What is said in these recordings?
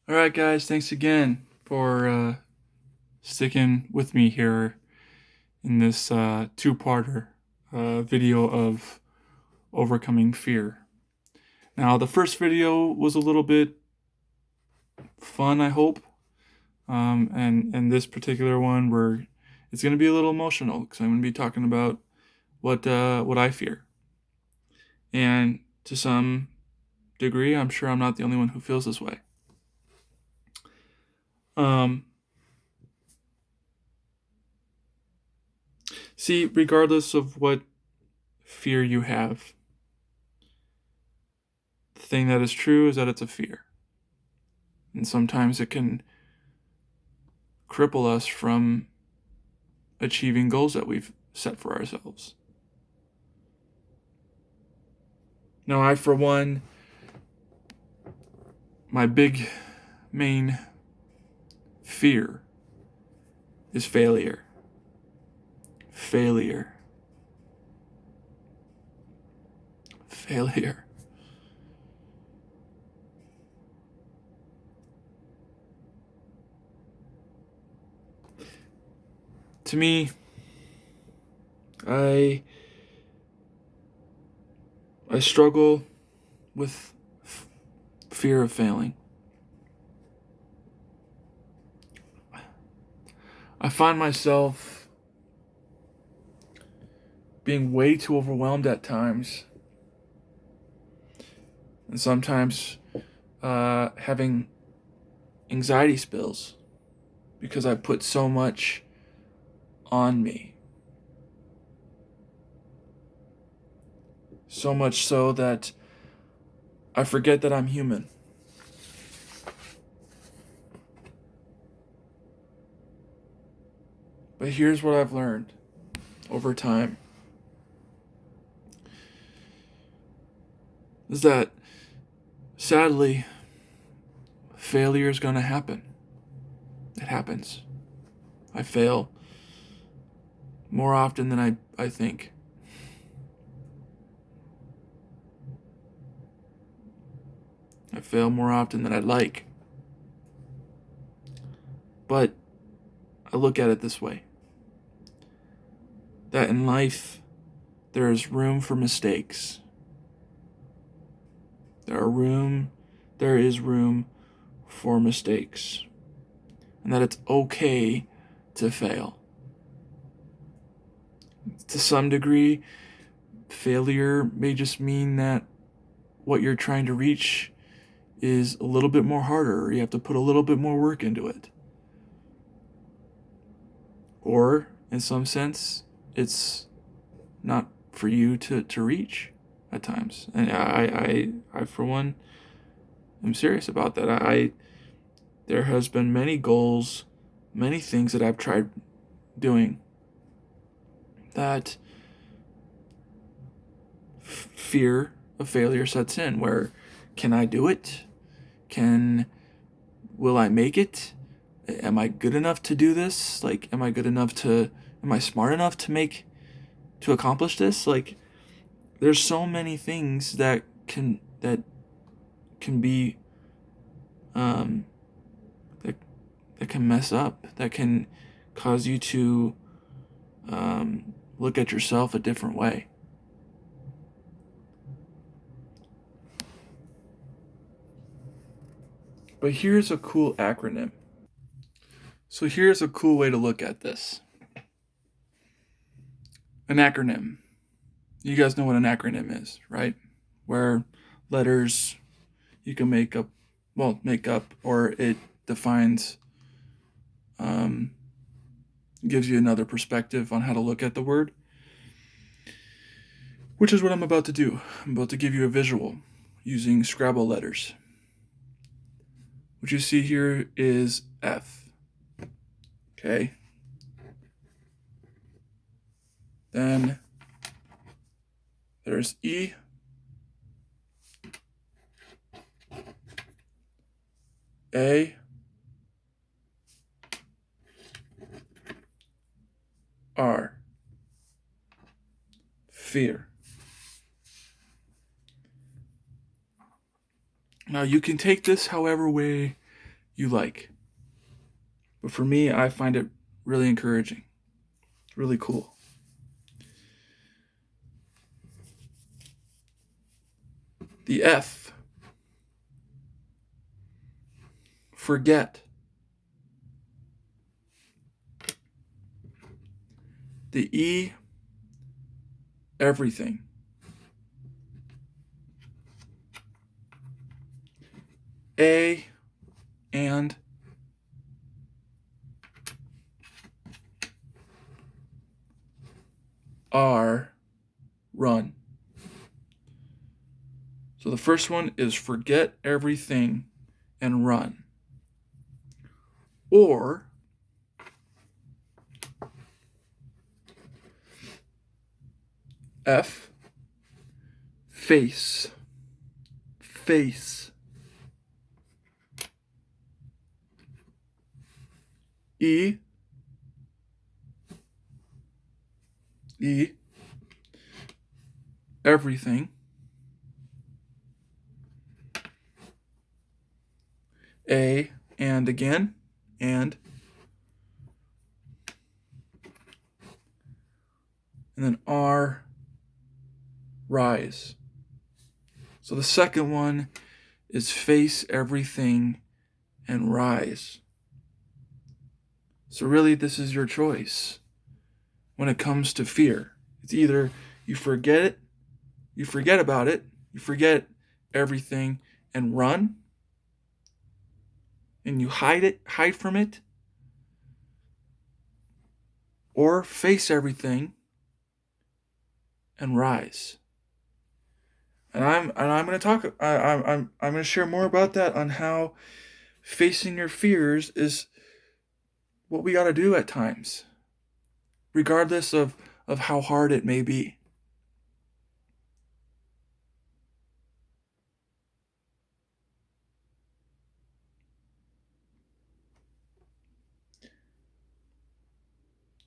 All right, guys, thanks again for sticking with me here in this two-parter video of overcoming fear. Now, the first video was a little bit fun, I hope, and this particular one, where it's going to be a little emotional because I'm going to be talking about what I fear, and to some degree, I'm sure I'm not the only one who feels this way. Um, See, regardless of what fear you have, the thing that is true is that it's a fear. And sometimes it can cripple us from achieving goals that we've set for ourselves. Now, I, for one, my big main fear is failure. Failure. Failure. To me, I I struggle with fear of failing. I find myself being way too overwhelmed at times, and sometimes having anxiety spills because I put so much on me. So much so that I forget that I'm human. But here's what I've learned over time is that sadly, failure is going to happen. It happens. I fail more often than I think. I fail more often than I'd like. But I look at it this way, that in life, there is room for mistakes. There is room for mistakes. And that it's okay to fail. To some degree, failure may just mean that what you're trying to reach is a little bit more harder, or you have to put a little bit more work into it. Or, in some sense, it's not for you to reach at times. And I for one, am serious about that. There has been many goals, many things that I've tried doing that fear of failure sets in, where can I do it? Will I make it? Am I good enough to do this? Like, am I smart enough to accomplish this? Like, there's so many things that can be, um, that, that can mess up, that can cause you to, look at yourself a different way. But here's a cool acronym. So here's a cool way to look at this. An acronym. You guys know what an acronym is, right? Where letters you can make up, or it defines, um, gives you another perspective on how to look at the word, which is what I'm about to do. I'm about to give you a visual using Scrabble letters. What you see here is F. Okay. Then there's E, A, R. Fear. Now you can take this however way you like. But for me, I find it really encouraging, really cool. The F, forget. The E, everything. A, and. R, run. So the first one is forget everything and run. Or F, face. Face. E, everything. A, and again, and then R, rise. So the second one is face everything and rise. So really, this is your choice when it comes to fear. It's either you forget it, you forget about it, you forget everything and run, and you hide from it, or face everything and rise. And I'm going to talk. I'm going to share more about that on how facing your fears is what we got to do at times, regardless of how hard it may be.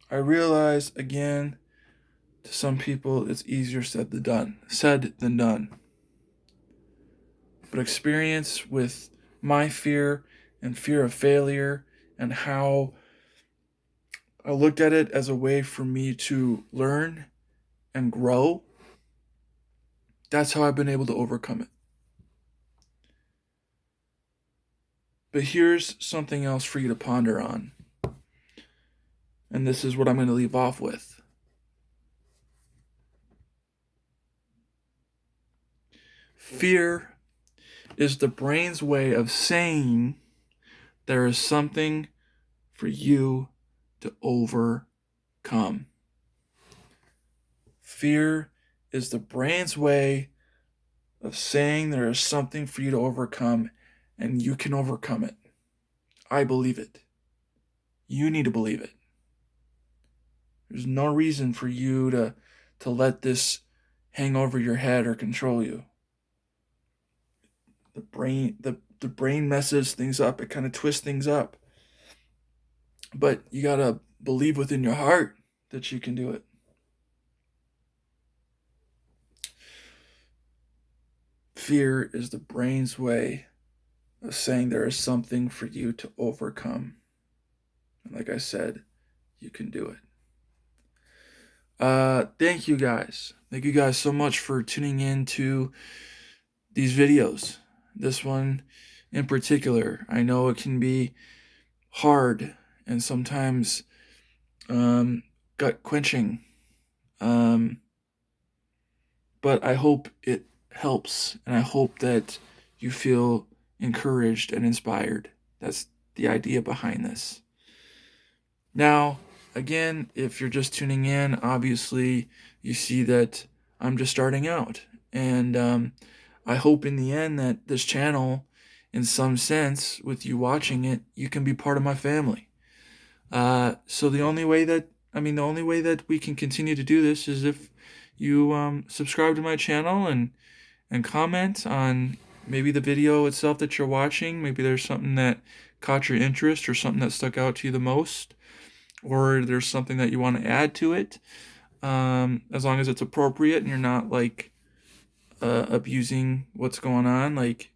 I realize again, to some people, it's easier said than done. But experience with my fear and fear of failure and how I looked at it as a way for me to learn and grow, that's how I've been able to overcome it. But here's something else for you to ponder on. And this is what I'm going to leave off with. Fear is the brain's way of saying there is something for you to overcome. Fear is the brain's way of saying there is something for you to overcome, and you can overcome it. I believe it. You need to believe it. There's no reason for you to let this hang over your head or control you. The brain messes things up. It kind of twists things up. But you got to believe within your heart that you can do it. Fear is the brain's way of saying there is something for you to overcome. And like I said, you can do it. Thank you guys. Thank you guys so much for tuning in to these videos. This one in particular. I know it can be hard and sometimes gut quenching. But I hope it helps, and I hope that you feel encouraged and inspired. That's the idea behind this. Now, again, if you're just tuning in, obviously you see that I'm just starting out. And I hope in the end that this channel, in some sense, with you watching it, you can be part of my family. So the only way that we can continue to do this is if you subscribe to my channel and comment on maybe the video itself that you're watching. Maybe there's something that caught your interest or something that stuck out to you the most, or there's something that you want to add to it, as long as it's appropriate and you're not like abusing what's going on. Like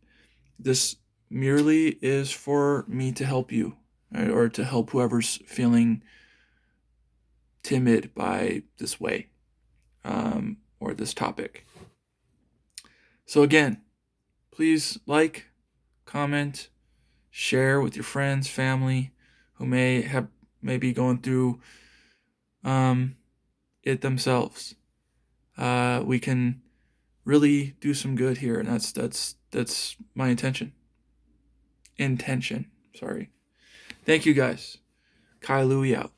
this merely is for me to help you, right? Or to help whoever's feeling timid by this way, or this topic. So again, please like, comment, share with your friends, family who may be going through it themselves. We can really do some good here, and that's my intention. Sorry. Thank you guys. Kai Louie out.